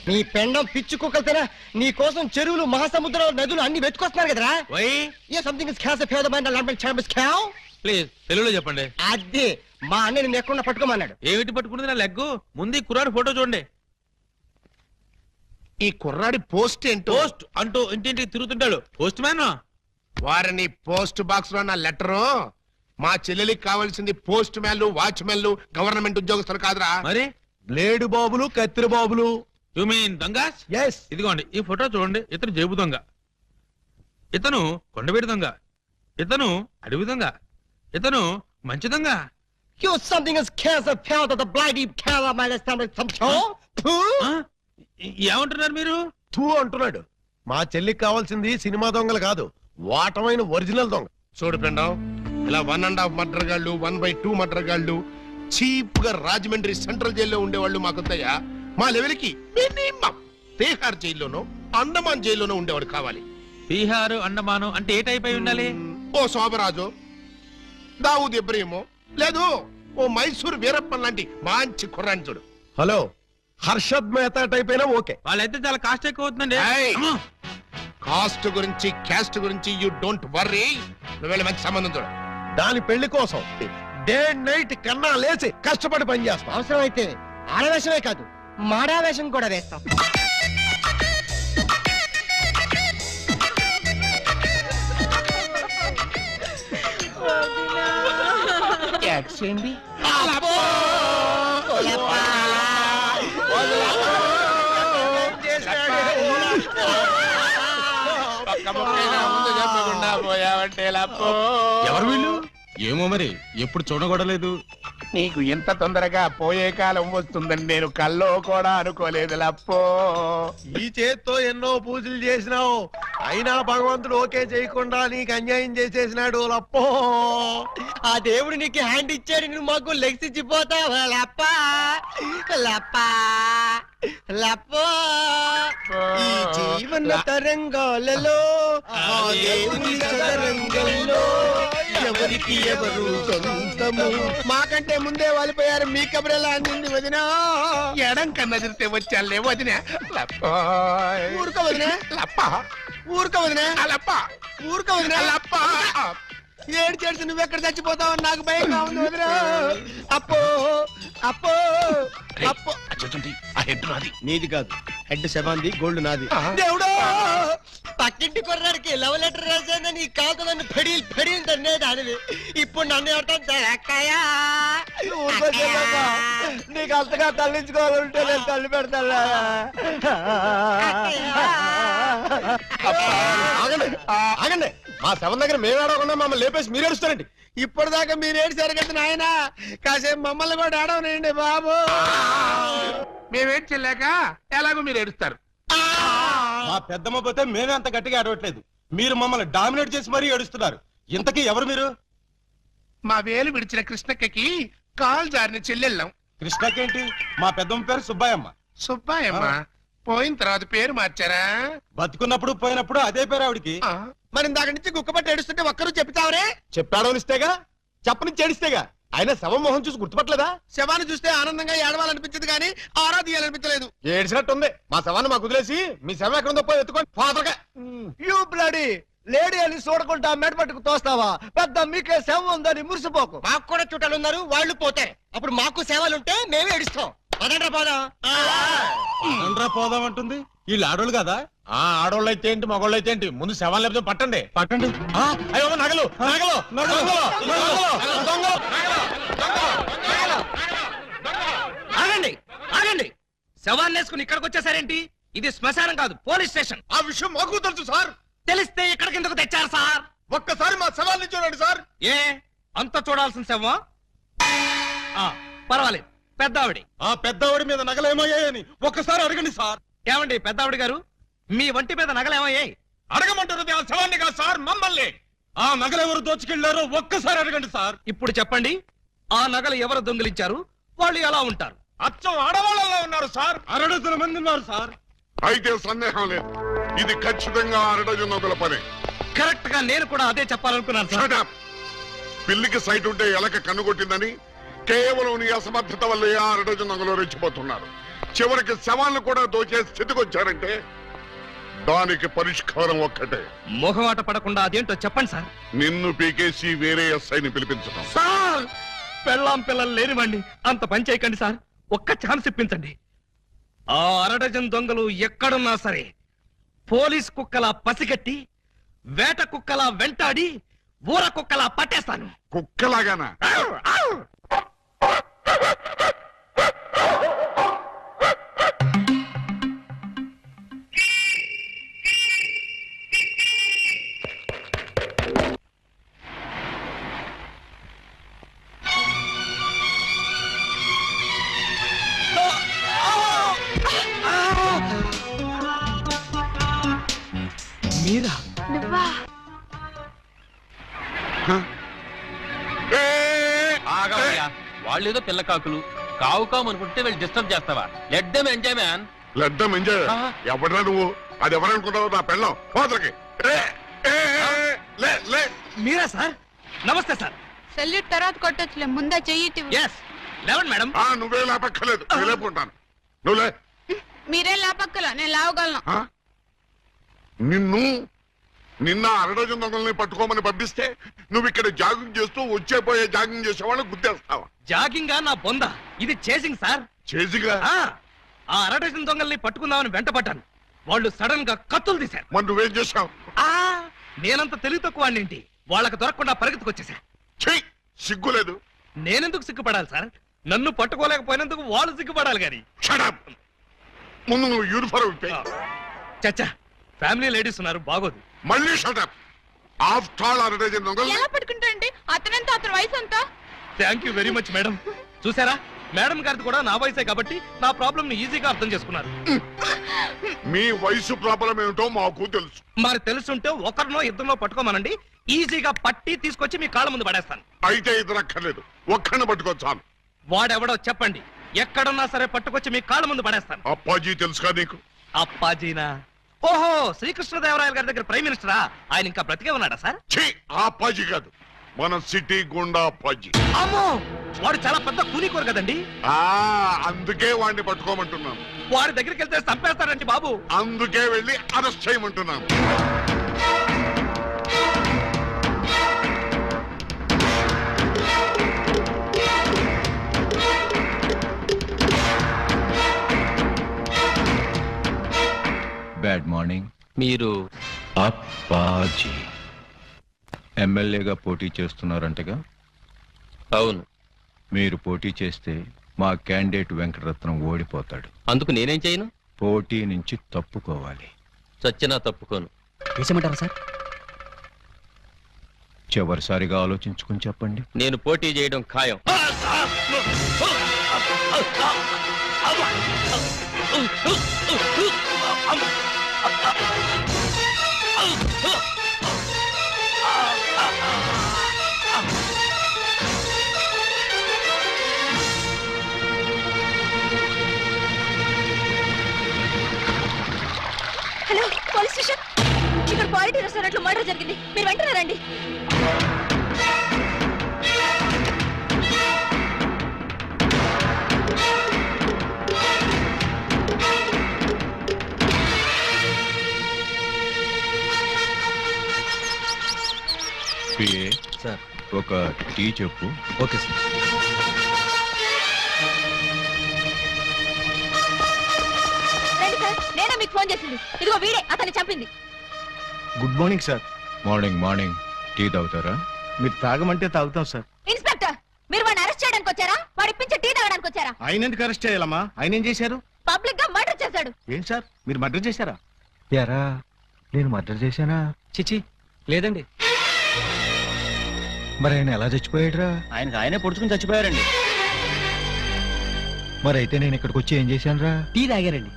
నీ పెండం పిచ్చి కుక్కలతోనా నీ కోసం చెరువులు మహాసముద్రాలు నదులు అన్ని వెతుకొస్తున్నారు కదరా సంథింగ్ ప్లీజ్ తెలుగులో చెప్పండి. అదే మా అన్న నేను ఎక్కడ పట్టుకోమన్నాడు. ఏమిటి పట్టుకున్నది నా లెగ్గు? ముందు కుర్రాడు ఫోటో చూడండి. ఈ కుర్రాడి పోస్ట్ ఏంటో? పోస్ట్ అంటూ ఇంటింటికి తిరుగుతుంటాడు. Postman. వారిని పోస్ట్ బాక్స్ లో నా లెటరు. మా చెల్లెలికి కావాల్సింది పోస్ట్ మ్యాన్లు, వాచ్మెన్లు, గవర్నమెంట్ ఉద్యోగస్తులు కాదురా. మరి బ్లేడు బాబులు, కత్తిరి బాబులు. You mean దొంగస్? yes ఇదిగోండి ఈ ఫోటో చూడండి. ఇతను జేబు దొంగ, ఇతను కొండవీడి దొంగ, ఇతను అడవి దొంగ, ఇతను మంచి దొంగ. ఏమంటున్నారు మీరు? తూ అంటున్నాడు. మా చెల్లికి కావాల్సింది సినిమా దొంగలు కాదు, వాటమైన ఒరిజినల్ దొంగ. చూడు ఫ్రెండ్, ఇలా 1.5 మర్డర్ గాళ్ళు, 1/2 మర్డర్ గాళ్ళు చీప్ గా రాజమండ్రి సెంట్రల్ జైల్లో ఉండేవాళ్ళు మాకొద్దయ్యా. మా లెవెల్కి మినిమం తీహార్ జైల్లోనో అండమాన్ జైల్లోనో ఉండేవాడు కావాలి. బీహారు అండమాను అంటే ఏ టైప్ అయి ఉండాలి? ఓ శోభరాజు, దావూద్ ఇబ్రహీమో, లేదు ఓ మైసూర్ వీరప్పన్ లాంటి మంచి కుర్రాన్ని చూడు. హలో, హర్షద్ మెహతా టైప్ అయినా ఓకే. వాళ్ళైతే చాలా కాస్ట్ ఎక్కువ అవుతుందండి. కాస్ట్ గురించి క్యాస్ట్ గురించి యూ డోంట్ వర్రీ. నువ్వు వెళ్ళి మంచి సంబంధం చూడు. దాని పెళ్లి కోసం డే నైట్ కన్నా లేచి కష్టపడి పని చేస్తాం. అవసరం అయితే ఆడవేషమే కాదు మాడావేషం కూడా వేస్తాం. చేయండి. ఎవరు వీళ్ళు? ఏమో మరి, ఎప్పుడు చూడగొడలేదు. నీకు ఎంత తొందరగా పోయే కాలం వస్తుందని నేను కల్లో కూడా అనుకోలేదు లప్పో. ఈ చేత్తో ఎన్నో పూజలు చేసినావు, అయినా భగవంతుడు ఓకే చేయకుండా నీకు అన్యాయం చేసేసినాడు లప్పో. ఆ దేవుడు నీకు హ్యాండ్ ఇచ్చాడు, నువ్వు మాకు లెగ్స్ ఇచ్చిపోతావా లప్ప లప్ప లప్పో. ఈ జీవన తరంగాలలో ఆ దేవుని చదరంగంలో ఎవరికి ఎవరు సొంతము. మాకంటే ముందే వాలిపోయారు, మీ కబురెలా అందింది వదిన. ఎడం కన్నా తిరితే వచ్చాలే వదిన. ఊరుక వదిన, లప్ప ఊరుక వదిన, లప్ప ఊరుక వదిన. లప్ప ఏడు చేసి నువ్వెక్కడ చచ్చిపోతావు నాకు భయంగా ఉంది వదిన. అప్పో అప్పో అప్పో. ఆ హెడ్ నాది. నీది కాదు, హెడ్ శవాంది, గోల్డ్ నాది. దేవుడు, పక్కింటి కుర్రాడికి లవ్ లెటర్ రాశాను, నీ కాదు నన్ను ఫెడీలు ఫెడీలు తన్నే దానివి. ఇప్పుడు నన్ను ఎవరికయ్యా నీకు అంతగా తల్లించుకోవాలంటే నేను తల్లి పెడతా. ఆగండి, మా శవం దగ్గర మేము ఆడకుండా మమ్మల్ని లేపేసి మీరు ఏడుస్తారండి. ఇప్పటిదాకా మీరు ఏడ్చారు కదా నాయన, కాసేపు మమ్మల్ని కూడా ఆడవనండి బాబు. మేమేం చెల్లాక ఎలాగో మీరు ఏడుస్తారు. మా పెద్దమ్మ పోతే మేమే అంత గట్టిగా ఆడవట్లేదు, మీరు మమ్మల్ని డామినేట్ చేసి మరీ ఏడుస్తున్నారు. ఇంతకీ ఎవరు మీరు? మా వేలు విడిచిన కృష్ణక్కకి కాలు జారిన చెల్లెళ్ళం. కృష్ణకేంటి? మా పెద్దమ్మ పేరు సుబ్బాయమ్మ. సుబ్బాయమ్మ పోయిన తర్వాత పేరు మార్చారా? బతుకున్నప్పుడు పోయినప్పుడు అదే పేరు ఆవిడికి. మరి ఇందాక నుంచి కుక్కపట్టి ఏడుస్తుంటే ఒక్కరు చెప్తావరే? చెప్పాడో ఇస్తేగా, చెప్పని ఏడిస్తేగా. ఆయన శవం మొహం చూసి గుర్తుపట్టలేదా? శవాన్ని చూస్తే ఆనందంగా ఏడవాలనిపించదు కానీ ఆరా తీయాలనిపించలేదు. ఏడ్చినట్టుంది. మా శవాన్ని మాకు వదిలేసి మీ శవం ఎక్కడుందో పోయి ఎత్తుకోండి ఫాదర్గా. యూ బ్లడీ లేడీ అని చూడకుండా మెడపట్టుకు తోస్తావా? పెద్ద మీకే సేవ ఉందని మురిసిపోకు. మాకు కూడా చుట్టాలు ఉన్నారు, వాళ్ళు పోతారు. అప్పుడు మాకు సేవలుంటే మేమే ఏడుస్తాం. పదండ్రా పోదాం. పోదాం అంటుంది. వీళ్ళు ఆడోళ్ళు కదా? ఆడోళ్ళు అయితే ఏంటి, మగోళ్ళు అయితే ఏంటి, ముందు శవాన్ని లేకపోతే పట్టండి పట్టండి. అయ్యో నగలు నగలు నగలు. ఆగండి ఆగండి, శవాన్ని వేసుకుని ఇక్కడికి వచ్చేసారేంటి? ఇది శ్మశానం కాదు, పోలీస్ స్టేషన్. ఆ విషయం మాకు తెలుసు సార్. తెలిస్తే ఇక్కడికి ఎందుకు తెచ్చారు సార్? ఒక్కసారి మా శవాన్ని చూడండి సార్. ఏ అంత చూడాల్సిన శవమా? పర్వాలేదు, పెద్దావిడి. ఆ పెద్దవాడి మీద నగలేమయ్యాయని ఒక్కసారి అడగండి సార్. ఏమండి పెద్దావిడి గారు, మీ వంటి మీద నగలేమయ్యాయి? అడగమంటారు ఆ శవాన్ని కాదు సార్, మమ్మల్ని. ఆ నగలు ఎవరు దోచుకెళ్లారో ఒక్కసారి అడగండి సార్. ఇప్పుడు చెప్పండి, ఆ నగలు ఎవరు దొంగిలించారు, వాళ్ళు ఎలా ఉంటారు? అచ్చం ఆడవాళ్ళలో ఉన్నారు సార్. 6 మంది ఉన్నారు సార్. అయితే సందేహం లేదు, ఇది ఖచ్చితంగా 6 పని. కరెక్ట్ గా నేను కూడా అదే చెప్పాలనుకున్నాను సార్. పిల్లికి సైట్ ఉంటే ఎలక కన్నుకొట్టిందని కేవలం నీ అసమర్థత వల్ల 6 రెచ్చిపోతున్నారు. చివరికి శవాలను కూడా దోచే స్థితికి వచ్చారంటే దానికి పరిష్కారం ఒక్కటే. మొహమాట పడకుండా అదేంటో చెప్పండి సార్. నిన్ను పీకేసి వేరే ఎస్ఐని పిలిపించడం. సార్ పెళ్ళాం పిల్లలు లేనివ్వండి, అంత పని చేయకండి సార్. ఒక్క ఛాన్స్ ఇప్పించండి. ఆ అరడజన్ దొంగలు ఎక్కడున్నా సరే పోలీస్ కుక్కలా పసిగట్టి వేట కుక్కలా వెంటాడి ఊర కుక్కలా పట్టేస్తాను. కుక్కలాగానా? మీరా? నువ్వా? వాళ్ళేదో పిల్ల కాకులు కావు కావు అనుకుంటే వీళ్ళు డిస్టర్బ్ చేస్తావా? Let them enjoy man. లడ్డం ఎంజాయ్. ఎవడరా నువ్వు? అది ఎవరనుకున్నావు? నా పెళ్ళం పోతలకి. మీరా సార్? నమస్తే సార్. సెల్యూట్ తర్వాత కొట్టొచ్చులే, ముందా చెయ్యి. ఎస్ లేవండి మేడం. నువ్వే లేపక్కర్లేదు, నేను లేపుకుంటాను. నువ్వులే. మీరే లాపక్కల, నేను లావగలను. నిన్న అరడజన్ దొంగల్ని పట్టుకోమని పంపిస్తే నువ్వు ఇక్కడ జాగింగ్ చేస్తూ వచ్చేపోయే జాగింగ్ చేసేవాళ్ళని గుర్తేస్తావా? జాగింగా నా బొంద, ఇది చేసింగ్ సార్. చేసిగా? ఆ అరడజన్ దొంగల్ని పట్టుకుందామని వెంట పట్టాను. వాళ్ళు సడన్ గా కత్తులు తీశారు. మరి నువ్వేం చేశావు? నేనంత తెలివి తక్కువ ఏంటి, వాళ్ళకి దొరకకుండా పరిగెత్తుకొచ్చేసా. సిగ్గులేదు? నేనెందుకు సిగ్గుపడాలి సార్? నన్ను పట్టుకోలేకపోయినందుకు వాళ్ళు సిగ్గుపడాలి గాని. Shut up! ముందు నువ్వు యూనిఫారం ఇప్పే. చచ్చా, ఫ్యామిలీ లేడీస్ ఉన్నారు, బాగోదు. మళ్ళీ షటప్. ఆఫ్టర్ ఆల్ అరడజన్ దొంగలు. ఎలా పట్టుకుంటారండి? అతనంతా అతని వయసు అంతా. Thank you very much madam. చూసారా, మేడం గారిది కూడా నా వయసే కాబట్టి నా ప్రాబ్లం ని ఈజీగా అర్థం చేసుకున్నారు. మీ వయసు ప్రాబ్లం ఏమిటో మాకు తెలుసు. మరి తెలుసుంటే ఒకరినో ఇద్దరినో పట్టుకోమనండి, ఈజీగా పట్టి తీసుకొచ్చి మీ కాళ్ళ ముందు పడేస్తాను. అయితే ఇద్దరు అక్కర్లేదు, ఒక్కడిని పట్టుకొచ్చాను. వాడెవడో చెప్పండి, ఎక్కడున్నా సరే పట్టుకొచ్చి మీ కాళ్ళ ముందు పడేస్తాను. అప్పాజీ తెలుసుగా నీకు? అప్పాజీనా? ఓహో, శ్రీకృష్ణదేవరాయల గారి దగ్గర ప్రైమ్ మినిస్టరా? ఆయన ఇంకా బ్రతికే ఉన్నాడా సార్? ఛీ, ఆ అప్పాజీ కాదు, మన సిటీ గుండా అప్పాజీ. అమ్మో, వాడు చాలా పెద్ద కూలీకోరు కదండి. అందుకే వాడిని పట్టుకోమంటున్నాను. వాడి దగ్గరికి వెళ్తే చంపేస్తాడండి బాబు. అందుకే వెళ్ళి అరెస్ట్ చేయమంటున్నాను. Bad morning. మీరు అప్పాజీ ఎమ్మెల్యేగా పోటీ చేస్తున్నారంటగా? అవును. మీరు పోటీ చేస్తే మా క్యాండిడేట్ వెంకటరత్నం ఓడిపోతాడు. అందుకు నేనేం చేయను? పోటీ నుంచి తప్పుకోవాలి. చచ్చినా తప్పుకోను. వేసేమంటారా సార్? చివరిసారిగా ఆలోచించుకుని చెప్పండి. నేను పోటీ చేయడం ఖాయం. Hello, police station. ఇక్కడ క్వాలిటీ రెస్టారెంట్ లో మర్డర్ జరిగింది, మీరు వెంటనే రండి. పిఏ సార్, ఒక టీ చెప్పు. Okay sir. రండి సార్, నేనే మీకు ఫోన్ చేసింది. ఇదిగో వీడే అతన్ని చంపింది. Good morning sir. Morning morning. Tea తాగుతారా? మీరు తాగమంటే తాగుతాం సార్. ఇన్స్పెక్టర్, మీరు వాడిని అరెస్ట్ చేయడానికి వచ్చారా, వాడి ఇప్పించే టీ తాగడానికి వచ్చారా? ఆయన ఎందుకు అరెస్ట్ చేయాలమ్మా? ఆయన ఏం చేశారు? పబ్లిక్ గా మర్డర్ చేశాడు. ఏం సార్, మీరు మర్డర్ చేశారా? యారా, నేను మర్డర్ చేశానా? చిచి లేదండి. మరి ఆయన ఎలా చచ్చిపోయాడురా? ఆయనకు ఆయనే పొడుచుకుని చచ్చిపోయారండి. మరి అయితే నేను ఇక్కడికి వచ్చి ఏం చేశానురా? టీ తాగారండి.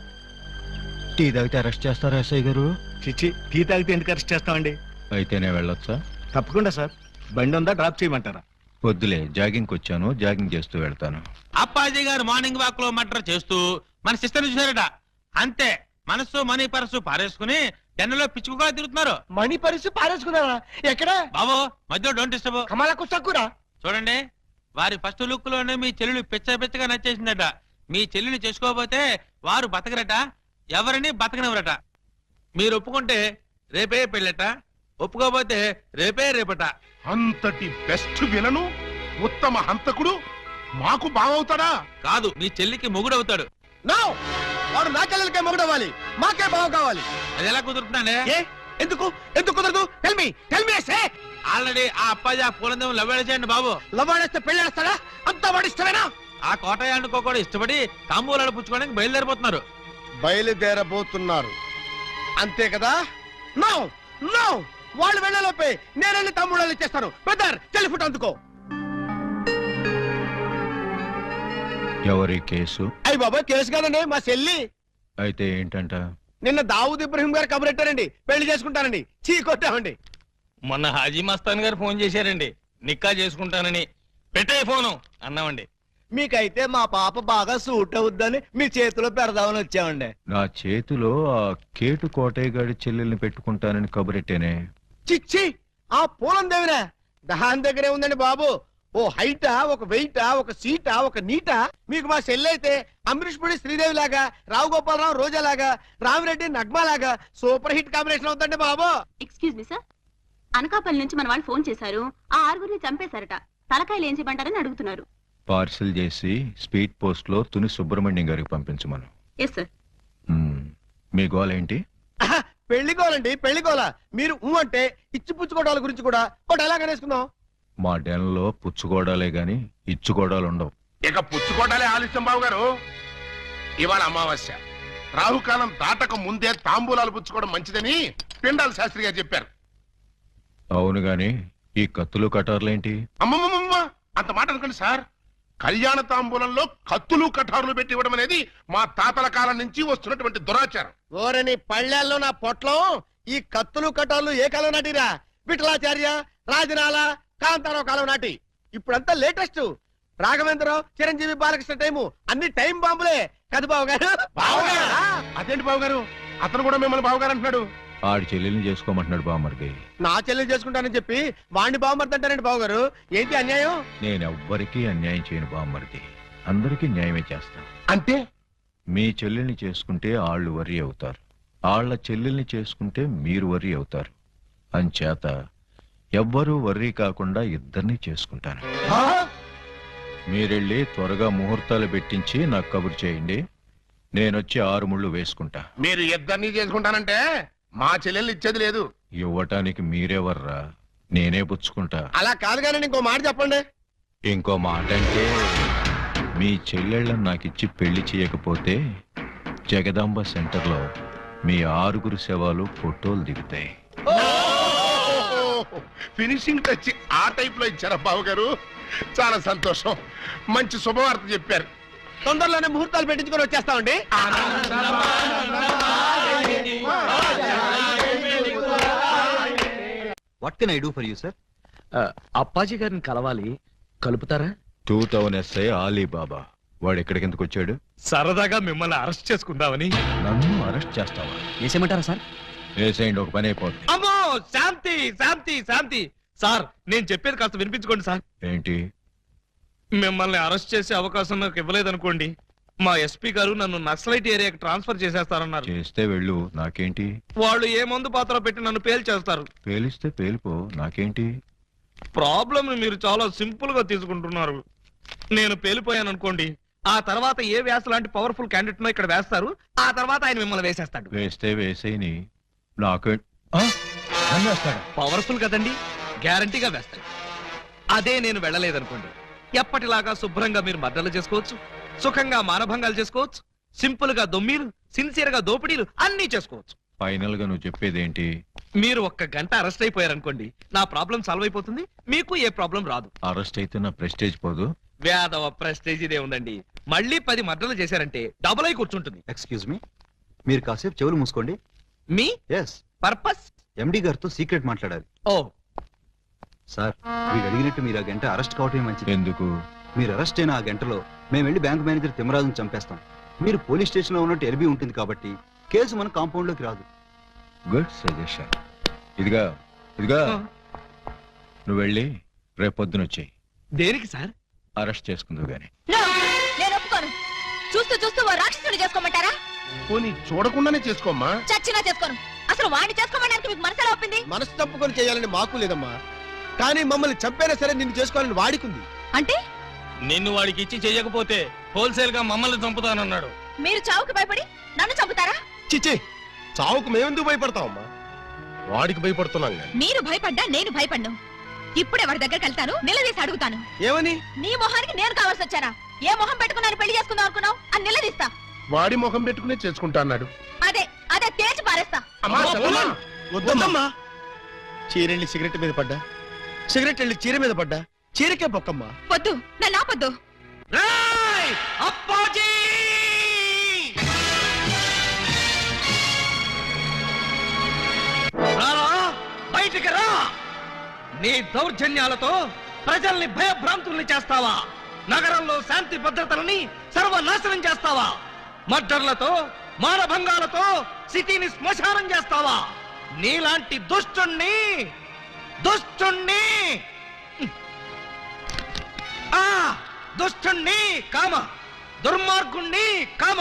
టీ తాగితే అరెస్ట్ చేస్తారా ఎస్ఐ గారు? చిచ్చి, టీ తాగితే ఎందుకు అరెస్ట్ చేస్తామండి? అయితే నేను వెళ్ళొచ్చా? తప్పకుండా సార్. బండి ఉందా, డ్రాప్ చేయమంటారా? వద్దులే, జాగింగ్కి వచ్చాను, జాగింగ్ చేస్తూ వెళ్తాను. అప్పాజీ గారు మార్నింగ్ వాక్ లో మర్డర్ చేస్తూ మన సిస్టర్ చూసారట. అంతే, మనసు మనీ పర్సు పారేసుకుని జనంలో పిచ్చుకుగా తిరుగుతున్నారు. మణి పరిస్థితి పారేసుకున్నారా? ఎక్కడ బాబు మధ్యలో డోంట్ డిస్టర్బ్. కమలకు తక్కురా? చూడండి, వారి ఫస్ట్ లుక్ లోనే మీ చెల్లెలు పిచ్చ పిచ్చగా నచ్చేసిందట. మీ చెల్లిని చేసుకోకపోతే వారు బతకరట, ఎవరిని బతకనివ్వరట. మీరు ఒప్పుకుంటే రేపే పెళ్ళట, ఒప్పుకోకపోతే రేపే రేపట. అంతటి బెస్ట్ విలను ఉత్తమ హంతకుడు మాకు బావవుతాడా? కాదు, మీ చెల్లికి మొగుడవుతాడు. వాడు నా చెల్లెలకే మొగుడవ్వాలి, మాకే బావ కావాలి. అది ఎలా కుదురుతుందండి? ఎందుకు ఎందుకు కుదరదు? టెల్ మీ ఆల్రెడీ ఆ అప్పాజీ ఆ పూలందేమో లవ్వేళ చేయండి బాబు. లవ్వాడేస్తే పెళ్ళేస్తాడా? అంతా వాడి ఇష్టమేనా? ఆ కోటయ్య అనుకోకుండా ఇష్టపడి తాంబూలాలు పుచ్చుకోవడానికి బయలుదేరిపోతున్నారు. బయలుదేరబోతున్నారు అంతే కదా? నో నో, వాళ్ళు వెళ్ళలోపే నేను వెళ్ళి తమ్ముళ్ళు ఇచ్చేస్తాను. బ్రదర్ టెలిఫోన్ అందుకో. ఎవరి కేసు? అయ్యి బాబా, కేసు కాదండి, మా చెల్లి. అయితే ఏంటంట? నిన్న దావూద్ ఇబ్రహీం గారు కబురెట్టారండి, పెళ్లి చేసుకుంటానండి. చీ కొట్టామండి. మొన్న హాజీ మస్తాన్ గారు ఫోన్ చేశారండి, నిక్కా చేసుకుంటానని. పెట్టే ఫోను అన్నామండి. మీకైతే మా పాప బాగా సూట్ అవుద్దని మీ చేతిలో పెడదామని వచ్చామండి. నా చేతిలో ఆ కేటు కోటయ్య గారి చెల్లెల్ని పెట్టుకుంటానని కబురెట్టేనే. చిచ్చి, ఆ పూలం దేవినా? దాని దగ్గరే ఉందండి బాబు. ఓ హైటా, ఒక వెయిటా, ఒక సీటా, ఒక నీటా. మీకు మా చెల్లి అయితే అమరీష్ పుడి శ్రీదేవి లాగా, రావు గోపాలరావు రోజా లాగా, రామిరెడ్డి నగ్మా లాగా సూపర్ హిట్ కాంబినేషన్ అవుతుందండి బాబు. ఎక్స్క్యూజ్ మీ సార్, అనకాపల్లి నుంచి మన వాళ్ళు ఫోన్ చేశారు. ఆ 6 చంపేశారట. తలకాయలు ఏం చేయమంటారని అడుగుతున్నారు. పార్సిల్ చేసి స్పీడ్ పోస్ట్ లో తుని సుబ్రహ్మణ్యం గారికి పంపించమను. Yes sir. మీ గోల్ ఏంటి? ఆహా, పెళ్లి గోలండి, పెళ్లి గోల. మీరు అంటే ఇచ్చి పుచ్చుకోవడాల గురించి కూడా ఒక డైలాగ్ అనేసుకుందాం. మా డెన్లో పుచ్చుకోవడాలే గాని ఇచ్చుకోవడాలు ఉండవు. ఇక పుచ్చుకోవడాలే ఆలస్యం బాబు గారు. ఇవాళ అమావాస్య, రాహుకాలం దాటక ముందే తాంబూలాలు పుచ్చుకోవడం మంచిదని పిండాల శాస్త్రి గారు చెప్పారు. అవును గాని ఈ కత్తులు కటార్లేంటి? అమ్మమ్మమ్మ, అంత మాట అనుకోండి సార్. కళ్యాణ తాంబూలంలో కత్తులు కఠారులు పెట్టి ఇవ్వడం అనేది మా తాతల కాలం నుంచి వస్తున్నటువంటి దురాచారం. ఓరని పళ్ళెల్లో నా పొట్లో ఈ కత్తులు కటార్లు ఏ కాలం నాటిరా? విఠలాచార్య, రాజనాల, కాంతారావు కాలం నాటి. ఇప్పుడంతా లేటెస్ట్. రాఘవేంద్రరావు, చిరంజీవి, బాలకృష్ణ టైము అన్ని టైం బాంబులే కదా బాబు గారు? అదేంటి బాబు గారు, అతను కూడా మిమ్మల్ని బావగారు అంటున్నాడు. ఆడి చెల్లెల్ని చేసుకోమంటున్నాడు బామ్మర్ది. నా చెల్లి చేసుకుంటానని చెప్పి వాణ్ణి బాగుమర్దంటారండి బాబు గారు. ఏంటి అన్యాయం? నేనెవ్వరికీ అన్యాయం చేయను బామ్మర్ది, అందరికీ న్యాయమే చేస్తాను. అంటే మీ చెల్లెల్ని చేసుకుంటే ఆళ్ళు వర్రీ అవుతారు, ఆళ్ల చెల్లెల్ని చేసుకుంటే మీరు వర్రీ అవుతారు. అంచేత ఎవ్వరూ వర్రీ కాకుండా ఇద్దరిని చేసుకుంటాను. మీరెళ్ళి త్వరగా ముహూర్తాలు పెట్టించి నాకు కబురు చేయండి. నేనొచ్చి 6 ముళ్ళు వేసుకుంటా. మీరు ఇద్దరిని చేసుకుంటానంటే మా చెల్లెళ్ళు ఇచ్చేది లేదు. ఇవ్వటానికి మీరెవర్రా, నేనే పుచ్చుకుంటా. అలా కాదు కానీ ఇంకో మాట చెప్పండి. ఇంకో మాట అంటే మీ చెల్లెళ్ళని నాకిచ్చి పెళ్లి చేయకపోతే జగదాంబ సెంటర్లో మీ 6 శవాలు ఫోటోలు దిగుతాయి. ఫినిషింగ్ టచ్ ఆ టైప్ లో ఇచ్చారా బాబు గారు? చాలా సంతోషం, మంచి శుభవార్త చెప్పారు. తొందరలోనే ముహూర్తాలు పెట్టించుకొని వచ్చేస్తామండి. What can I do for you sir? Appaji గారిని కలవాలి, కలుపుతారా? 2000 SI ఆలీబాబా వాడు ఎక్కడికి ఎందుకు వచ్చాడు? సరదాగా మిమ్మల్ని అరెస్ట్ చేసుకుందామని. నన్ను అరెస్ట్ చేస్తావా? వేసేయమంటారా సార్? వేసేయండి, ఒక పని అయిపోతుంది. అమ్మో, శాంతి శాంతి శాంతి. సార్, నేను చెప్పేది కాస్త వినిపించుకోండి సార్. ఏంటి? మిమ్మల్ని అరెస్ట్ చేసే అవకాశం నాకు ఇవ్వలేదనుకోండి, మా ఎస్పీ గారు నన్ను నక్సలైట్ ఏరియాకి ట్రాన్స్ఫర్ చేసేస్తారన్నారు. చేస్తే వెళ్ళు, నాకేంటి? వాళ్ళు ఏ మందు పాత్ర పెట్టి నన్ను పేల్చేస్తారు. పేలిస్తే పేలిపో, నాకేంటి? ప్రాబ్లం మీరు చాలా సింపుల్ గా తీసుకుంటున్నారు. నేను పేలిపోయాను అనుకోండి, ఆ తర్వాత ఏ వ్యాస లాంటి పవర్ఫుల్ క్యాండిడేట్ ఇక్కడ వేస్తారు, ఆ తర్వాత ఆయన మిమ్మల్ని వేసేస్తాడు. వేస్తే వేసేయని, నాకు పవర్ఫుల్ కదండి, గ్యారంటీగా వేస్తాడు. అదే నేను వెళ్ళలేదనుకోండి, ఎప్పటిలాగా శుభ్రంగా మీరు మర్డర్లు చేసుకోవచ్చు, సుఖంగా మానభంగాలు చేసుకోవచ్చు, సింపుల్ గా దొమ్మీలు, సిన్సియర్ గా దోపిడీలు అన్ని చేసుకోవచ్చు. ఫైనల్ గా నువ్వు చెప్పేదేంటి? మీరు 1 గంట అరెస్ట్ అయిపోయారనుకోండి, నా ప్రాబ్లం సాల్వ్ అయిపోతుంది, మీకు ఏ ప్రాబ్లం రాదు. అరెస్ట్ అయితే నా ప్రెస్టేజ్ పోదు. వేదవ ప్రెస్టేజ్ ఇదే ఉందండి. మళ్ళీ 10 మర్డర్లు చేశారంటే డబుల్ అయి కూర్చుంటుంది. ఎక్స్క్యూజ్ మీ, మీరు కాసేపు చెవులు మూసుకోండి. Me yes, purpose? ఎండి గారితో సీక్రెట్ మాట్లాడాలి. ఓ సార్, మీరు అడిగినట్టు మీరు ఆ గంట అరెస్ట్ కావటమే మంచిది. ఎందుకు? మీరు అరెస్ట్ అయిన ఆ గంటలో మేము వెళ్ళి బ్యాంక్ మేనేజర్ తిమ్మరాజును చంపేస్తాం. మీరు పోలీస్ స్టేషన్ లో ఉన్నట్టు ఎల్బీ ఉంటుంది కాబట్టి కేసు మన కాంపౌండ్ లోకి రాదు. Good suggestion. ఇదిగా ఇదిగా నువ్వు వెళ్ళి రేపొద్దున వచ్చేయి. దేనికి సార్? అరెస్ట్ చేసుకుందువు గాని. నేను ఒప్పుకోను. చూస్తూ చూస్తూ ఓ రాక్షసుని చేసుకోమంటారా? పోనీ చూడకుండానే చేసుకోమ్మా. చచ్చినా చేసుకోను. అసలు వాడిని చేసుకోమడానికి మీకు మనసులో ఒప్పింది? మనసు తప్పుకొని చేయాలని మాకు లేదమ్మా, కానీ మమ్మల్ని చంపైనా సరే నిన్ను చేసుకోవాలని వాడికుంది. అంటే నిన్ను వాడికి ఇచ్చి చెయ్యకపోతే హోల్సేల్ గా మమ్మల్ని చంపుతానన్నాడు. మీరు చావుకి భయపడి నన్ను చంపుతారా? చిచ్చి, చావుకు మేమెందుకు భయపడతామమ్మా? వాడికి భయపడుతున్నాం గాని. మీరు భయపడ్డా నేను భయపడ్ను. ఇప్పుడే వాడి దగ్గరికి వెళ్తాను, నిలదీసి అడుగుతాను. ఏమని? నీ మొహానికి నేను కావాల్సి వచ్చానా? ఏ మొహం పెట్టుకున్నాను పెళ్లి చేసుకుందాం అనుకున్నావు అని నిలదీస్తా. వాడి ముఖం పెట్టుకునే చేసుకుంటా అన్నాడు. అదే అదే తేల్చి పారేస్తా. అమ్మా, చల్లమ్మా. వద్దమ్మా. చీరెళ్ళి సిగరెట్ మీద పడ్డా, సిగరెట్ వెళ్ళి చీర మీద పడ్డా, చీరకే బొక్కమ్మా. వద్దు, నన్ను ఆపొద్దు. రేయ్! అప్పాజీ! రారా, బయటికి రా. నీ దౌర్జన్యాలతో ప్రజల్ని భయభ్రాంతుల్ని చేస్తావా? నగరంలో శాంతి భద్రతలని సర్వనాశనం చేస్తావా? మర్డర్లతో మానభంగాలతో సిటీని శ్మశానం చేస్తావా? నీలాంటి దుష్టుణ్ణి దుష్టుణ్ణి కామ, దుర్మార్గుణ్ణి కామ,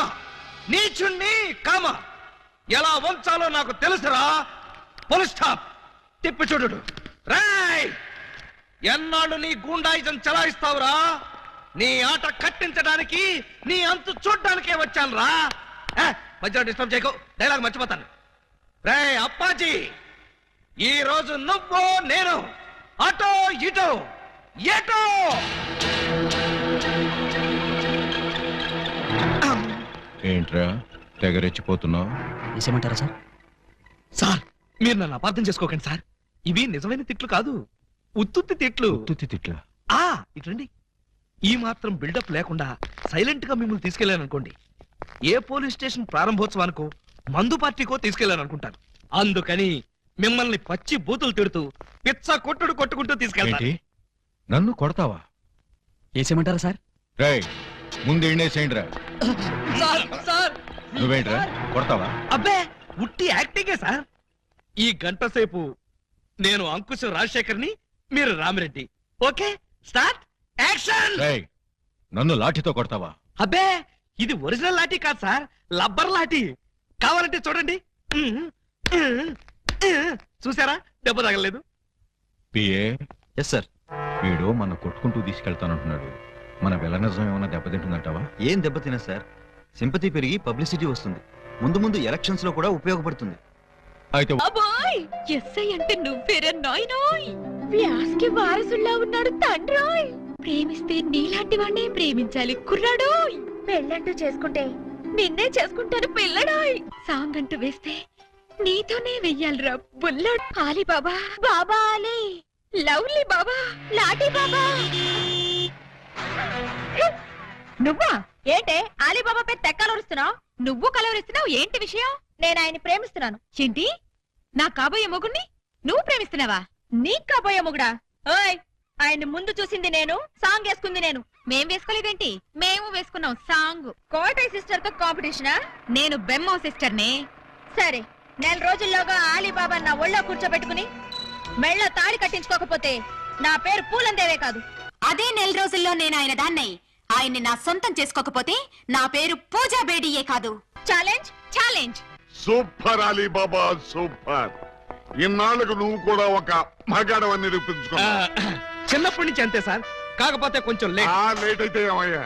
నీచుణ్ణి కామ ఎలా వంచాలో నాకు తెలుసురా. Full stop. తిప్పి చూడు. రేయ్! ఎన్నాళ్ళు నీ గూండాయిజం చలాయిస్తావురా? నీ ఆట కట్టించడానికి, నీ అంతు చూడ్డానికే వచ్చాను రా. మధ్యలో డిస్టర్బ్ చేయకు, డైలాగ్ మర్చిపోతాను. రేయ్ అప్పాజీ, ఈ రోజు నువ్వు నేను అటో ఇటో ఎటో. ఏంట్రా తెగరెచ్చిపోతున్నావు? వేసేమంటారా సార్? సార్, మీరు నన్ను అపార్థం చేసుకోకండి సార్. ఇవి నిజమైన తిట్లు కాదు, ఉత్తుత్తి తిట్లు. ఉత్తుత్తి తిట్ల? ఇటండి. ఈ మాత్రం బిల్డప్ లేకుండా సైలెంట్ గా మిమ్మల్ని తీసుకెళ్లాననుకోండి, ఏ పోలీస్ స్టేషన్ ప్రారంభోత్సవానికో మందు పార్టీకో తీసుకెళ్లాననుకుంటారు. అందుకని మిమ్మల్ని పచ్చి బూతులు తిడుతూ పిచ్చ కొట్టుకుంటూ తీసుకెళ్తాను. ఏంటి? నన్ను కొడతావా? వేసేమంటారా సార్? రేయ్, ముందు ఎండేసేయండిరా. సార్, నువ్వేంట్రా కొడతావా? అబ్బే, ఉట్టి యాక్టింగే సార్. ఈ గంట సేపు నేను అంకుశ రాజశేఖర్ని, మీరు రామిరెడ్డి. Okay, start action. రేయ్, నన్ను లాఠీతో కొడతావా? అబ్బే, ఇది ఒరిజినల్ లాఠీ కాదు సార్, లబ్బర్ లాఠీ. కావాలంటే చూడండి. చూసారా, దెబ్బ తగలలేదు. PA, yes sir. వీడు మన కొట్టుకుంటూ తీసుకెళ్తానంటున్నాడు. మన వెలనిజం ఏమైనా దెబ్బతింటుందంటావా? ఏం దెబ్బతినా సార్, సింపతి పెరిగి పబ్లిసిటీ వస్తుంది. ముందు ముందు ఎలక్షన్స్ లో కూడా ఉపయోగపడుతుంది. అయితే అబ్బాయ్, ఎస్ఐ అంటే నువ్వేరా నాయనోయ్. వ్యాస్కి వారసుల్లా ఉన్నాడు తండ్రోయ్. ప్రేమిస్తే నీలాంటి వాడినే ప్రేమించాలి కుర్రాడోయ్. పెళ్ళంటూ చేసుకుంటే నిన్నే చేసుకుంటాను పిల్లడోయ్. సాంగ్ అంటూ వేస్తే నీతోనే వెయ్యాలిరా బుల్లడ్. ఆలీ బాబా, బాబా ఆలీ, లవ్లీ బాబా, లాఠీ బాబా. నువ్వా ఏంటే ఆలీబాబా పేరు తెక్కలూరుస్తున్నావు? నువ్వు కలవరిస్తున్నావు, ఏంటి విషయం? నేను ఆయన్ని ప్రేమిస్తున్నాను. ఏంటి? నా కాబోయే మొగుణ్ణి నువ్వు ప్రేమిస్తున్నావా? నీ కాబోయే మొగుడా? ఓయ్, ఆయన్ని ముందు చూసింది నేను, సాంగ్ వేసుకుంది నేను. మేం వేసుకోలేదేంటి? మేము వేసుకున్నాం సాంగ్. కోటయ్య సిస్టర్ తో కాంపిటీషనా? నేను బెమ్మో సిస్టర్ నే. సరే, నెల రోజుల్లోగా ఆలీబాబా నా ఒళ్ళో కూర్చోబెట్టుకుని మెళ్ళ తాడి కట్టించుకోకపోతే నా పేరు పూలందేవే కాదు. అదే నెల రోజుల్లో నేను ఆయన దాన్నై ఆయన్ని నా సొంతం చేసుకోకపోతే నా పేరు పూజా బేడియే కాదు. Challenge challenge. సూపర్ అలీ బాబా, సూపర్. ఇన్నాళ్ళకు నువ్వు కూడా ఒక మగాడవని నిరూపించుకున్నావు. చిన్నప్పటి నుంచి అంతే సార్, కాకపోతే కొంచెం లేట్ అయితే ఏమయ్యా?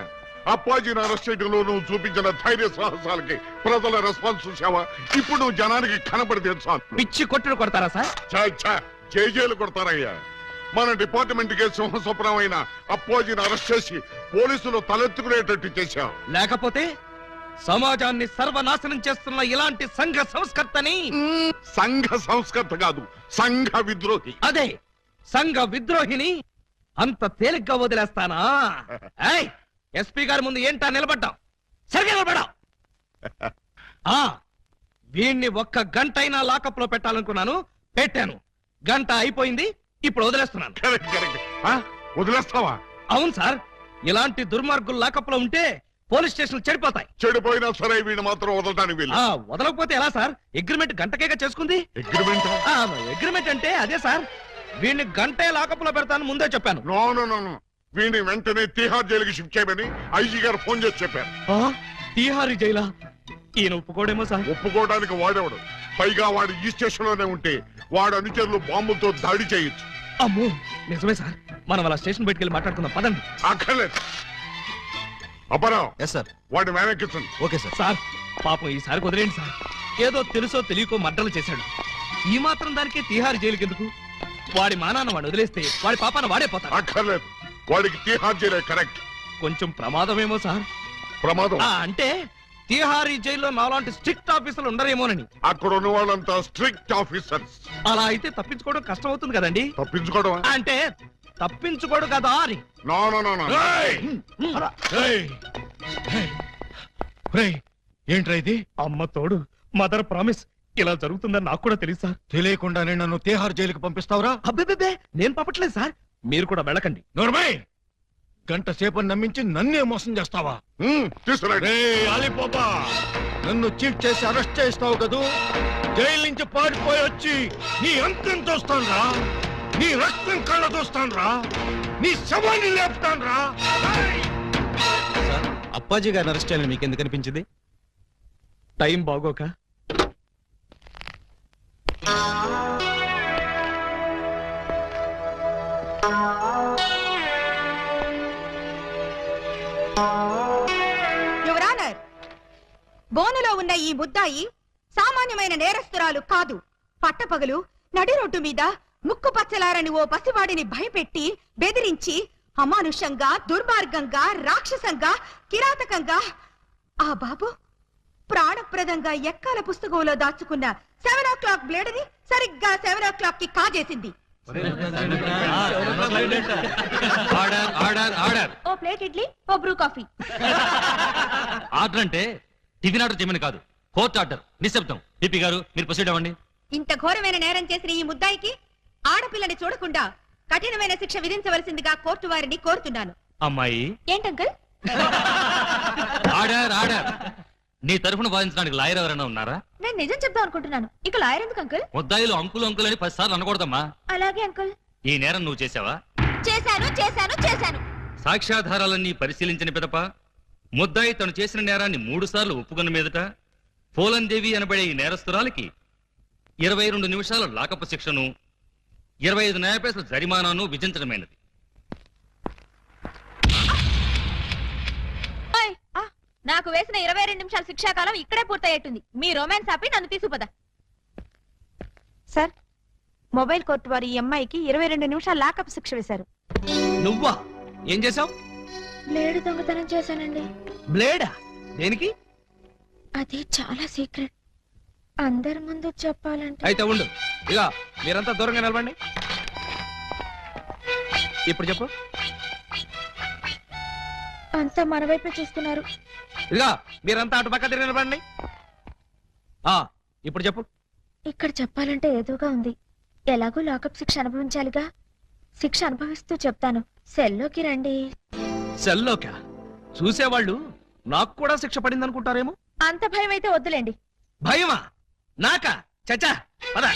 అప్పాజీని అరెస్ట్ చేయడంలో నువ్వు చూపించిన ధైర్య సాహసాలకి ప్రజల రెస్పాన్స్ చూసావా? ఇప్పుడు నువ్వు జనానికి కనపడితే చాలు. పిచ్చి కొట్టుడు కొడతారా సార్? జైలు కొడతారయ్యా. మన డిపార్ట్మెంట్ కే సింహస్వప్నం అయిన అప్పాజీని అరెస్ట్ చేసి పోలీసులు తలెత్తుకునేటట్టు చేశావు. లేకపోతే సమాజాన్ని సర్వనాశనం చేస్తున్న ఇలాంటి సంఘ సంస్కర్తని. సంఘ సంస్కర్త కాదు, సంఘ విద్రోహి. అదే సంఘ విద్రోహిని అంత తేలిగ్గా వదిలేస్తానా? ఎస్పీ గారి ముందు ఏంటా నిలబడ్డాం? సరిగ్గా నిలబడ్డాం. వీణ్ణి ఒక్క గంట అయినా లాకప్ లో పెట్టాలనుకున్నాను, పెట్టాను. గంట అయిపోయింది, ఇప్పుడు వదిలేస్తున్నాను. వదిలేస్తావా? అవును సార్, ఇలాంటి దుర్మార్గులు లాకప్ లో ఉంటే పోలీస్ స్టేషన్ చెడిపోతాయి. చెడిపోయినా సరే వీడిని మాత్రం వదలడానికి వీలు. వదలకపోతే ఎలా సార్? అగ్రిమెంట్ గంటకేగా చేసుకుంది. అగ్రిమెంట్ అంటే అదే సార్. వీడిని గంటే లాకప్ లో పెడతాను ముందే చెప్పాను. నో, వీడిని వెంటనే తిహార్ జైలుకి షిఫ్ట్ చేయమని ఐజీ గారు ఫోన్ చేసి చెప్పారు. తీహారీ జైలా ఈయన ఒప్పుకోడేమో సార్. ఒప్పుకోవడానికి వాడేవాడు, పైగా వాడు ఈ స్టేషన్ లోనే ఉంటే వాడు అనుచరులు బాంబులతో దాడి చేయొచ్చు. అమ్మో నిజమే సార్, మనం అలా స్టేషన్ బయటికి వెళ్ళి మాట్లాడుకుందాం పదండి. అక్కర్లేదు. అపరావు ఎస్ సార్. వాడి మేనెక్కించండి. Okay sir. సార్ పాపం ఈసారి వదిలేండి సార్, ఏదో తెలుసో తెలియకో మర్డర్లు చేశాడు. ఈ మాత్రం దానికే తీహారీ జైలుకి ఎందుకు? వాడి మానాన్న వాడు వదిలేస్తే వాడి పాపాన వాడే పోతాడు. అక్కర్లేదు, వాడికి తీహార్ జైలే కరెక్ట్. కొంచెం ప్రమాదమేమో సార్. ప్రమాదం అంటే తీహారీ జైల్లో నాలాంటి స్ట్రిక్ట్ ఆఫీసర్లు ఉండరేమోనని. అక్కడ ఉన్న వాళ్ళంతా స్ట్రిక్ట్ ఆఫీసర్స్. అలా అయితే తప్పించుకోవడం కష్టం అవుతుంది కదండి. తప్పించుకోవడం అంటే తప్పించుకోడు కదా అని. No no no no. ఏంట్రా ఇది? అమ్మ తోడు, మదర్ ప్రామిస్. ఇలా జరుగుతుందని నాకు కూడా తెలుసు సార్. తెలియకుండానే నన్ను తీహార్ జైలుకి పంపిస్తావురా? అబ్బే నేను పంపట్లేదు సార్, మీరు కూడా వెళ్ళకండి. నోర్మై, గంట సేపు నమ్మించి నన్నే మోసం చేస్తావా? తీసుకురండి. అలీబాబా, నన్ను చీట్ చేసి అరెస్ట్ చేస్తావు కదూ? జైలు నుంచి పారిపోయి వచ్చి నీ అంతం చూస్తానురా, నీ రక్తం కళ్ళ చూస్తానురా, నీ శవాన్ని లేపుతానురా. అప్పాజీ గారిని అరెస్ట్ చేయాలని మీకు ఎందుకు అనిపించింది? టైం బాగోక. యువర్ ఆనర్, బోనులో ఉన్న ఈ ముద్దాయి సామాన్యమైన నేరస్తురాలు కాదు. పట్టపగలు నడి రోడ్డు మీద ముక్కు పచ్చలారని ఓ పసివాడిని భయపెట్టి బెదిరించి అమానుషంగా, దుర్మార్గంగా, రాక్షసంగా, కిరాతకంగా ఆ బాబు ప్రాణప్రదంగా ఎక్కాల పుస్తకంలో దాచుకున్న 7 o'clock బ్లేడ్ని సరిగ్గా 7 o'clock కి కాజేసింది. ఓ ప్లేట్ ఇడ్లీ, ఓ బ్రూ కాఫీ. ఆర్డర్ అంటే టిఫిన్ ఆర్డర్ చేయమని కాదు, కోర్టు ఆర్డర్. నిశ్శబ్దం. పిపి గారు మీరు ప్రొసీడ్ అవ్వండి. ఇంత ఘోరమైన నేరం చేసిన ఈ ముద్దాయికి ఆడపిల్లని చూడకుండా కఠినమైన శిక్ష విధించవలసిందిగా కోర్టు వారిని కోరుతున్నాను. అమ్మాయి ఏంటంకల్? Order order. నీ తరఫున వాదించడానికి లాయర్ ఎవరైనా ఉన్నారా? నేను నిజం చెప్దాం అనుకుంటున్నాను. ఇక లాయర్ ఎందుకు అంకుల్? ముద్దాయిలు అంకులు అంకుల్ అని 10 సార్లు అనకూడదమ్మా. అలాగే అంకుల్. ఈ నేరం నువ్వు చేసావా? చేశాను. సాక్ష్యాధారాలన్నీ పరిశీలించిన పిదప ముద్దాయి తను చేసిన నేరాన్ని 3 సార్లు ఒప్పుకున్న మీదట పోలన్ దేవి అనబడే ఈ నేరస్తురాలికి 22 నిమిషాల లాకపు శిక్షను 25 న్యాయ పైసల జరిమానాను విధించడమైనది. నాకు వేసిన 22 నిమిషాల శిక్షాకాలం ఇక్కడే పూర్తయ్యేట్టుంది. మీ రొమాన్స్ ఆపి నన్ను తీసుకుపదా. సార్, మొబైల్ కోర్టు వారు ఈ అమ్మాయికి 22 నిమిషాల లాకప్ శిక్ష వేశారు. నువ్వా? ఏం చేసావు? బ్లేడ్ దొంగతనం చేశానండి. బ్లేడా? దేనికి? అది చాలా సీక్రెట్, అందరి ముందు చెప్పాలంటే. అయితే ఉండు, ఇక మీరంతా దూరంగా నిలబండి. ఇప్పుడు చెప్పు. అంతా మన వైపే చూస్తున్నారు. ఇదిగా మీరంతా అటు పక్క తిరిగి నిలబండి. ఇప్పుడు చెప్పు. ఇక్కడ చెప్పాలంటే ఏదోగా ఉంది. ఎలాగో లాకప్ శిక్ష అనుభవించాలిగా. శిక్ష అనుభవిస్తూ చెప్తాను. సెల్లోకి రండి. సెల్లోకా? చూసేవాళ్ళు నాకు కూడా శిక్ష పడింది అనుకుంటారేమో. అంత భయం అయితే వద్దులేండి. భయమా? నాకా? చచ్చా పద.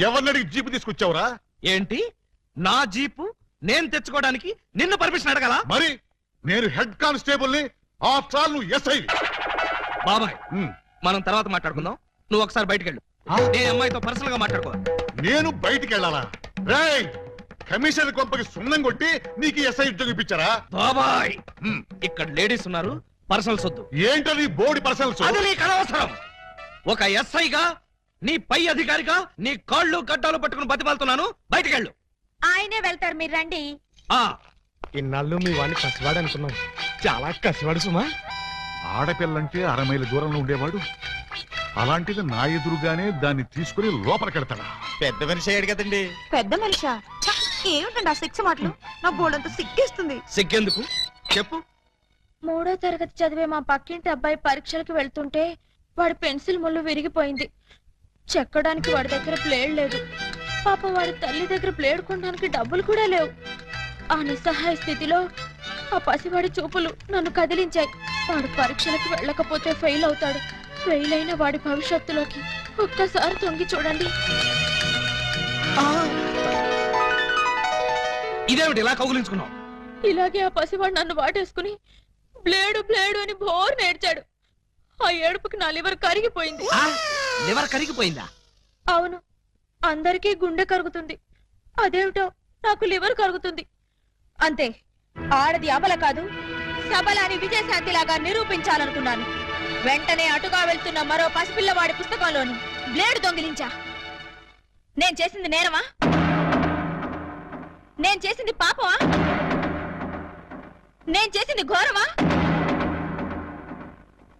ఎవరినడికి జీపు తీసుకొచ్చావురా? ఏంటి? నా జీపు నేను తెచ్చుకోవడానికి నిన్ను పర్మిషన్ అడగాల? మరి నేను హెడ్ కానిస్టేబుల్ ని, ఆఫ్టర్ ఆల్ నువ్వు ఎస్ఐ. బాబాయ్, మనం తర్వాత మాట్లాడుకుందాం. నువ్వు ఒకసారి బయటికి వెళ్ళు. నేను అమ్మాయితో పర్సనల్ గా మాట్లాడుకో. నేను బయటికి వెళ్ళాలా? రేయ్, కమిషనర్ కొంపకి సున్నం కొట్టి నీకు ఎస్ఐ ఉద్యోగం ఇప్పించారా? బాబాయ్, ఇక్కడ లేడీస్ ఉన్నారు, పర్సనల్ సొద్దు. ఏంటో నీ బోడి పర్సనల్స్? అది నీకు అనవసరం. ఒక ఎస్ఐగా, నీ పై అధికారిగా నీ కాళ్ళు గడ్డాలు పట్టుకుని బతిమాలుతున్నాను. బయటికి వెళ్ళు. ఆయనే వెళ్తారు, మీరు రండి. ఇన్నాళ్ళు మీ వాడిని కసివాడు అనుకున్నాం, చాలా కసివాడు సుమా. ఆడపిల్లంటే 6 మైళ్ళ దూరంలో ఉండేవాడు, అలాంటిది నా ఎదురుగానే దాన్ని తీసుకుని లోపలికెడతాడా? పెద్ద మనిషి అయ్యాడు కదండి. పెద్ద మనిషా? ఏమిటండి ఆ శిక్ష మాటలు? నా బోర్డంతా సిగ్గేస్తుంది. సిగ్గెందుకు చెప్పు. 3వ తరగతి చదివే మా పక్కింటి అబ్బాయి పరీక్షలకు వెళ్తుంటే వాడి పెన్సిల్ ముళ్ళు విరిగిపోయింది. చెక్కడానికి వాడి దగ్గర ప్లేడ్ లేదు. పాప వాడి తల్లి దగ్గర ప్లేడ్ కొనడానికి డబ్బులు కూడా లేవు. ఆ నిస్సహాయ స్థితిలో ఆ పసివాడి చూపులు నన్ను కదిలించాయి. వాడు పరీక్షలకు వెళ్ళకపోతే ఫెయిల్ అవుతాడు. ఫెయిల్ అయిన వాడి భవిష్యత్తులోకి ఒక్కసారి తొంగి చూడండి. ఇదేమిటి ఇలా కౌగులించుకున్నావు? ఇలాగే ఆ పసివాడు నన్ను వాటేసుకుని బ్లేడు బ్లేడు అని బోర్ నేర్చాడు. ఆ ఏడుపుకి నా లివర్ కరిగిపోయింది. లివర్ కరిగిపోయిందా? అవును, అందరికీ గుండె కరుగుతుంది, అదేమిటో నాకు లివర్ కరుగుతుంది. అంతే, ఆడది అబల కాదు సబల అని విజయశాంతిలాగా నిరూపించాలనుకున్నాను. వెంటనే అటుగా వెళ్తున్న మరో పసిపిల్లవాడి పుస్తకంలోని బ్లేడు దొంగిలించా. నేను చేసింది నేరమా? నేను చేసింది పాపమా? నేను చేసింది ఘోరమా?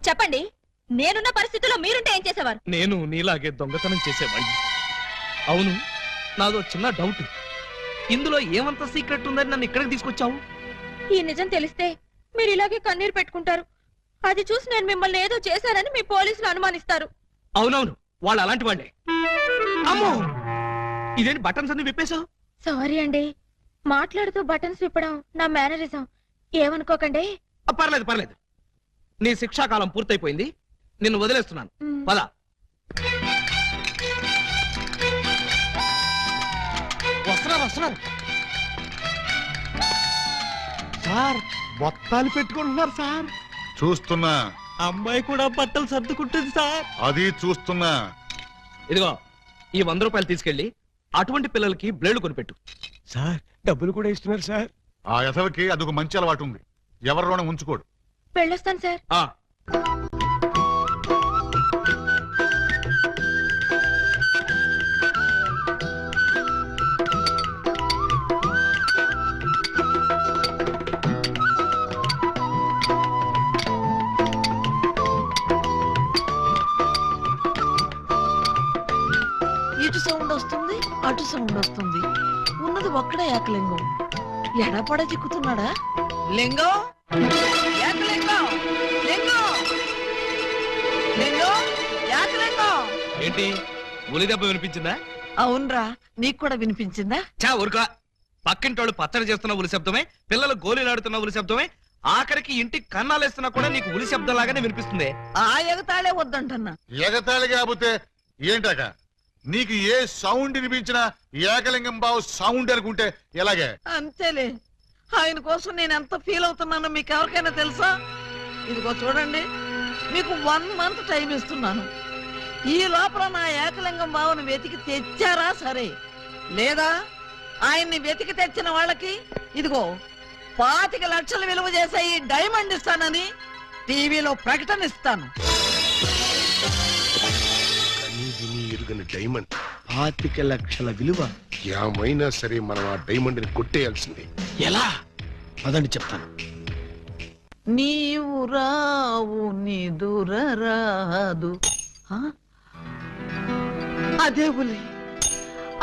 చెప్పండి, నేనున్న పరిస్థితుల్లో మీరుంటే ఏం చేసేవారు? నేను నీలాగే దొంగతనం చేసేవాడిని. అవును, నాదో చిన్న డౌట్. ఇందులో ఏమంత సీక్రెట్ ఉందని నన్ను ఇక్కడికి తీసుకొచ్చావు? ఈ నిజం తెలిస్తే మీరు ఇలాగే కన్నీరు పెట్టుకుంటారు. అది చూసి నేను మిమ్మల్ని ఏదో చేశానని మీ పోలీసులు అనుమానిస్తారు. అవునవును, వాళ్ళు అలాంటి వాళ్ళే. అమ్మో, ఇదేంటి బటన్స్ అన్ని విప్పేశావు? సారీ అండి, మాట్లాడుతూ బటన్స్ విప్పడం నా మేనరిజం, ఏమనుకోకండి. పర్లేదు పర్లేదు, నీ శిక్షాకాలం పూర్తయిపోయింది, నిన్ను వదిలేస్తున్నాను. పద. వస్తున్నారు. సార్, బొత్తాలు పెట్టుకుంటున్నారు సార్. చూస్తున్నా. అమ్మాయి కూడా బట్టలు సర్దుకుంటుంది సార్. అది చూస్తున్నా. ఇదిగో, ఈ 100 రూపాయలు తీసుకెళ్లి అటువంటి పిల్లలకి బ్లేడ్లు కొనిపెట్టు. సార్, డబ్బులు కూడా ఇస్తున్నారు సార్. ఆ యథవకి అదొక మంచి అలవాటు ఉంది, ఎవరిలోనే ఉంచుకోడు. వెళ్ళొస్తాను సార్. ఇటు సౌండ్ వస్తుంది, అటు సౌండ్ వస్తుంది. ఉన్నది ఒక్కడే ఏకలింగం. ఎడపడ చిక్కుతున్నాడా? లింగం, ఏకలింగం, లింగం, లింగం, ఏకలింగం. ఏంటి, ఉలి దెబ్బ వినిపించిందా? అవునరా, నీకు కూడా వినిపించిందా? చా ఊరుకా. పక్కింటోళ్ళు పచ్చడి చేస్తున్న ఉలి శబ్దమే, పిల్లలు గోళీలాడుతున్న ఉలి శబ్దమే, ఆఖరికి ఇంటికి కన్నాలేస్తున్నా కూడా నీకు ఉలి శబ్దం లాగానే వినిపిస్తుంది. ఆ ఎగతాళే వద్దంటన్నా. ఎగతాళి కాకపోతే ఏంటక? నీకు ఏ సౌండ్ వినిపించినా ఏకలింగం బావు సౌండ్ అనుకుంటే ఎలాగే? అంతేలే, ఆయన కోసం నేను ఎంత ఫీల్ అవుతున్నానో మీకు ఎవరికైనా తెలుసా? ఇదిగో చూడండి, మీకు 1 మంత్ టైం ఇస్తున్నాను. ఈ లోపల నా ఏకలింగం బావును వెతికి తెచ్చారా సరే, లేదా ఆయన్ని వెతికి తెచ్చిన వాళ్ళకి ఇదిగో 25 లక్షలు విలువ చేసే ఈ డైమండ్ ఇస్తానని టీవీలో ప్రకటన ఇస్తాను. డైమండ్ 25 లక్షల విలువ. ఏమైనా సరే మనం ఆ డైమండ్ ని కొట్టేయాల్సిందే. ఎలా? అదండి చెప్తాను. నీవు రావు నిదురరాదు. అదే ఉలి,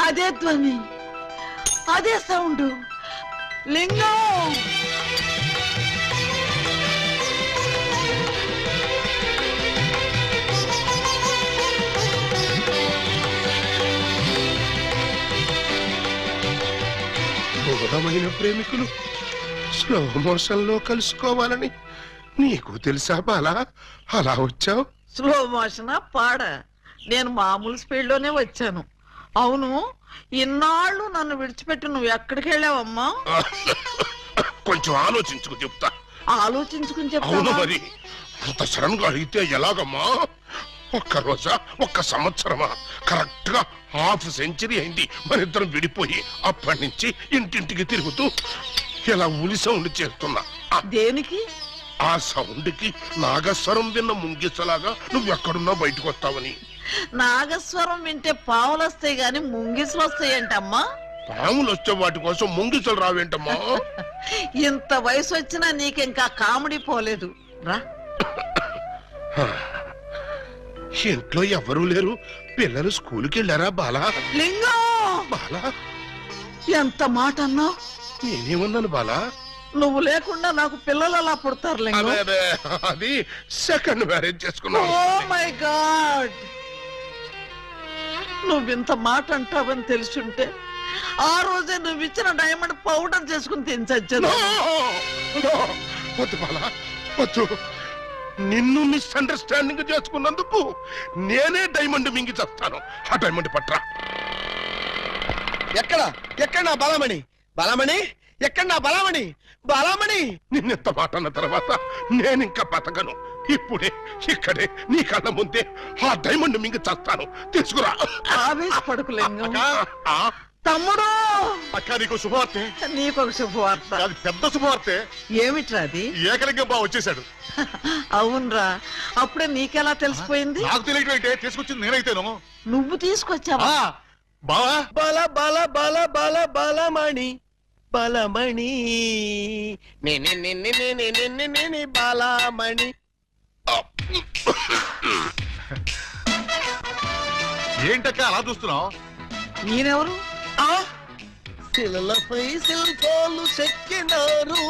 అదే ధ్వని, అదే సౌండ్. లింగం, ఘోరమైన ప్రేమికులు స్లో మోషన్ లో కలుసుకోవాలని నీకు తెలుసా బాలా? అలా వచ్చావు. స్లో మోషనా పాడ? నేను మామూలు స్పీడ్ లోనే వచ్చాను. అవును, ఇన్నాళ్ళు నన్ను విడిచిపెట్టి నువ్వు ఎక్కడికి వెళ్ళావమ్మా? కొంచెం ఆలోచించుకు చెప్తా. ఆలోచించుకుని అవును చెప్తా. మరి, అంత సడన్ గా అడిగితే ఎలాగమ్మా? 1 రోజా, 1 సంవత్సరమా? కరెక్ట్ గా హాఫ్ సెంచరీ అయింది మన ఇద్దరం విడిపోయి. అప్పటి నుంచి ఇంటింటికి తిరుగుతూ ఇలా ఉలి సౌండ్ చేస్తున్నా. దేనికి? ఆ సౌండ్ కి నాగస్వరం విన్న ముంగిసలాగా నువ్వెక్కడున్నా బయటకు వస్తావని. నాగస్వరం వింటే పావులు వస్తాయి గాని ముంగిసులు వస్తాయంటమ్మా. పాములు వచ్చే వాటి కోసం ముంగిసలు రావేంటమ్మా? ఇంత వయసు వచ్చినా నీకింకా కామెడీ పోలేదు రా. ఇంట్లో ఎవరూ లేరు, పిల్లలు స్కూల్కి వెళ్ళారా బాలా? లింగం, బాలా, ఎంత మాట అన్నావు? నేనేమన్నాను బాలా? నువ్వు లేకుండా నాకు పిల్లలు అలా పుడతారు లింగం. అదే, అది సెకండ్ మ్యారేజ్ చేసుకున్నావు. ఓ మై గాడ్, నువ్వింత మాట అంటావని తెలుసుంటే ఆ రోజే నువ్వు ఇచ్చిన డైమండ్ పౌడర్ చేసుకుని తినచచ్చాను. వద్దు బాలా, వద్దు. నిన్ను మిస్అండర్స్టాండింగ్ చేసుకున్నందుకు నేనే డైమండ్ మింగి చేస్తాను. ఆ డైమండ్ పట్రా. ఎక్కడ ఎక్కడ నా బలమణి? బలమణి ఎక్కడ నా బలామణి బలామణి నిన్నెంత మాట అన్న తర్వాత నేనింకా బతకను. ఇప్పుడే ఇక్కడే నీ కళ్ళ ముందే ఆ డైమండ్ మింగి చస్తాను. తీసుకురా. ఆవేశపడుకు లింగం. ఆ, తమ్ముడు, అక్క నీకు శుభవార్తె. నీకొక శుభవార్త. అది పెద్ద శుభవార్తె. ఏమిట్రా అది? ఏకలింగం బావ వచ్చేసాడు. అవునరా, అప్పుడే నీకెలా తెలిసిపోయింది? నాకు తెలియటం అయితే తీసుకొచ్చింది నేనైతేను. నువ్వు తీసుకొచ్చావా? బావా బల బల బల బల బలమణి బలమణి నే బలమణి. ఏంటక్క అలా చూస్తున్నావు? ఈయనెవరు? శిలలపై శిల్పాలు చెక్కినారు.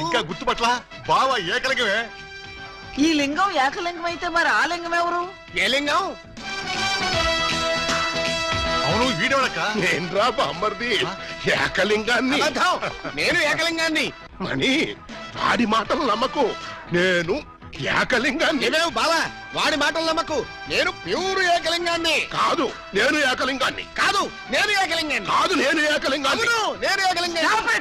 ఇంకా గుర్తుపట్ల బావ ఏకలింగమే. ఈ లింగం ఏకలింగం అయితే మరి ఆ లింగం ఎవరు? ఏ లింగం? అవును వీడెవడక్క? నేనురా బామ్మర్ది ఏకలింగాన్ని. అబద్ధం. నేను ఏకలింగాన్ని. మణి వాడి మాటలు నమ్మకు. నేను ఏకలింగాన్ని. నీవేం బాలా వాడి మాటలు నమ్మకు. నేను ప్యూర్ ఏకలింగాన్ని. కాదు నేను ఏకలింగాన్ని. కాదు నేను ఏకలింగాన్ని. కాదు నేను ఏకలింగాన్ని. అవును నేను ఏకలింగాన్ని.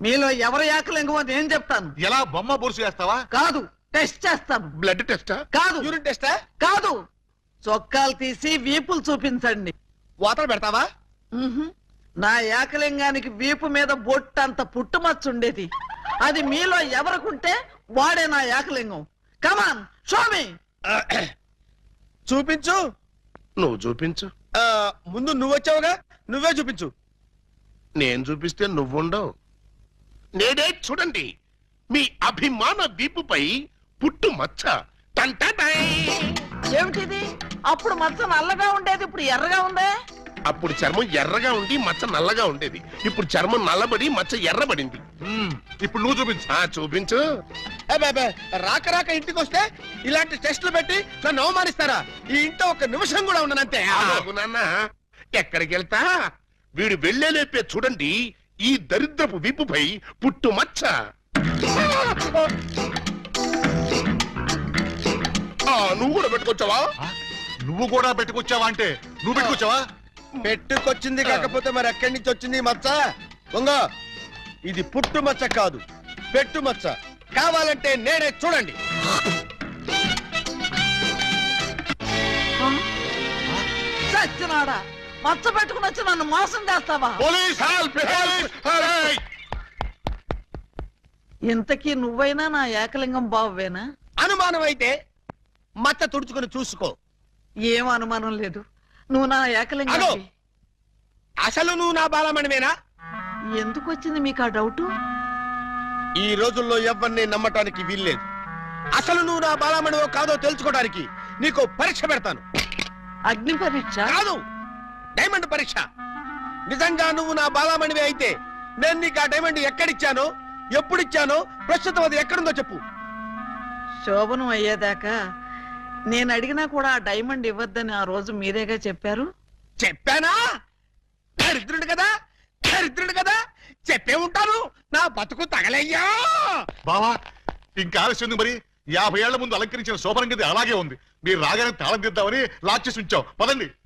మీలో ఎవరు ఏకలింగమో నేను చెప్తాను. ఎలా బొమ్మ బొరుసు చేస్తావా? కాదు, టెస్ట్ చేస్తాను. బ్లడ్ టెస్టా? కాదు, యూరిన్ టెస్టా? కాదు, చొక్కాలు తీసి వీపులు చూపించండి. వాతలు పెడతావా? ఉహుం. నా ఏకలింగానికి వీపు మీద బొట్టంత పుట్టుమచ్చ ఉండేది. అది మీలో ఎవరికుంటే వాడే నా ఏకలింగం. కమాన్ షోమి. చూపించు. నువ్వు చూపించు. ముందు నువ్వు వచ్చావుగా, నువ్వే చూపించు. నేను చూపిస్తే నువ్వుండవు. నేనే చూడండి మీ అభిమాన వీపుపై పుట్టు మచ్చ. టంటటై. ఏమిటిది? అప్పుడు మచ్చ నల్లగా ఉండేది, ఇప్పుడు ఎర్రగా ఉందే. అప్పుడు చర్మం ఎర్రగా ఉండి మచ్చ నల్లగా ఉండేది. ఇప్పుడు చర్మం నల్లబడి మచ్చ ఎర్రబడింది. ఇప్పుడు నువ్వు చూపించు. చూపించు. రాక రాక ఇంటికి వస్తే ఇలాంటి టెస్టులు పెట్టి నన్ను అవమానిస్తారా? ఈ ఇంట్లో ఒక నిమిషం కూడా ఉండనంతే. ఆగు నాన్న, ఎక్కడికి వెళ్తా? వీడు వెళ్ళేలేపే చూడండి ఈ దరిద్రపు వీపుపై పుట్టు మచ్చ. నువ్వు కూడా పెట్టుకొచ్చావా? నువ్వు కూడా పెట్టుకొచ్చావా అంటే నువ్వు పెట్టుకొచ్చావా? పెట్టుకొచ్చింది కాకపోతే మరి ఎక్కడి నుంచి వచ్చింది ఈ మచ్చ? దొంగ, ఇది పుట్టు మచ్చ కాదు, పెట్టు మచ్చ. కావాలంటే నేనే చూడండి. చచ్చినాడా, మచ్చ పెట్టుకుని వచ్చి నన్ను మోసం చేస్తావా? Police help! హెల్ప్! ఇంతకీ నువ్వైనా నా ఏకలింగం బావేనా? అనుమానం అయితే మచ్చ తుడుచుకుని చూసుకో. ఏం అనుమానం లేదు, నువ్వు నా ఏకలింగం. అగో, అసలు నువ్వు నా బాలమణివేనా? ఎందుకు వచ్చింది మీకు ఆ డౌట్? ఈ రోజుల్లో ఎవరిని నమ్మటానికి వీల్లేదు. అసలు నువ్వు నా బాలమణివో కాదో తెలుసుకోవడానికి నీకు పరీక్ష పెడతాను. అగ్ని పరీక్ష కాదు, డైమండ్ పరీక్ష. నిజంగా నువ్వు నా బాలమణివే అయితే నేను నీకు ఆ డైమండ్ ఎక్కడిచ్చానో, ఎప్పుడిచ్చానో, ప్రస్తుతం అది ఎక్కడుందో చెప్పు. శోభనం అయ్యేదాకా నేను అడిగినా కూడా ఆ డైమండ్ ఇవ్వద్దని ఆ రోజు మీరేగా చెప్పారు. చెప్పానా? దరిద్రుడు కదా, దరిద్రుడు కదా, చెప్పే ఉంటాను. నా బతుకు తగలయ్యా. బావా ఇంకా ఆలస్యం ఉంది. మరి 50 ఏళ్ల ముందు అలంకరించిన శోభనం గది అలాగే ఉంది. మీరు రాగానే తాళం తీద్దామని లాక్ చేసి ఉంచాం. పదండి.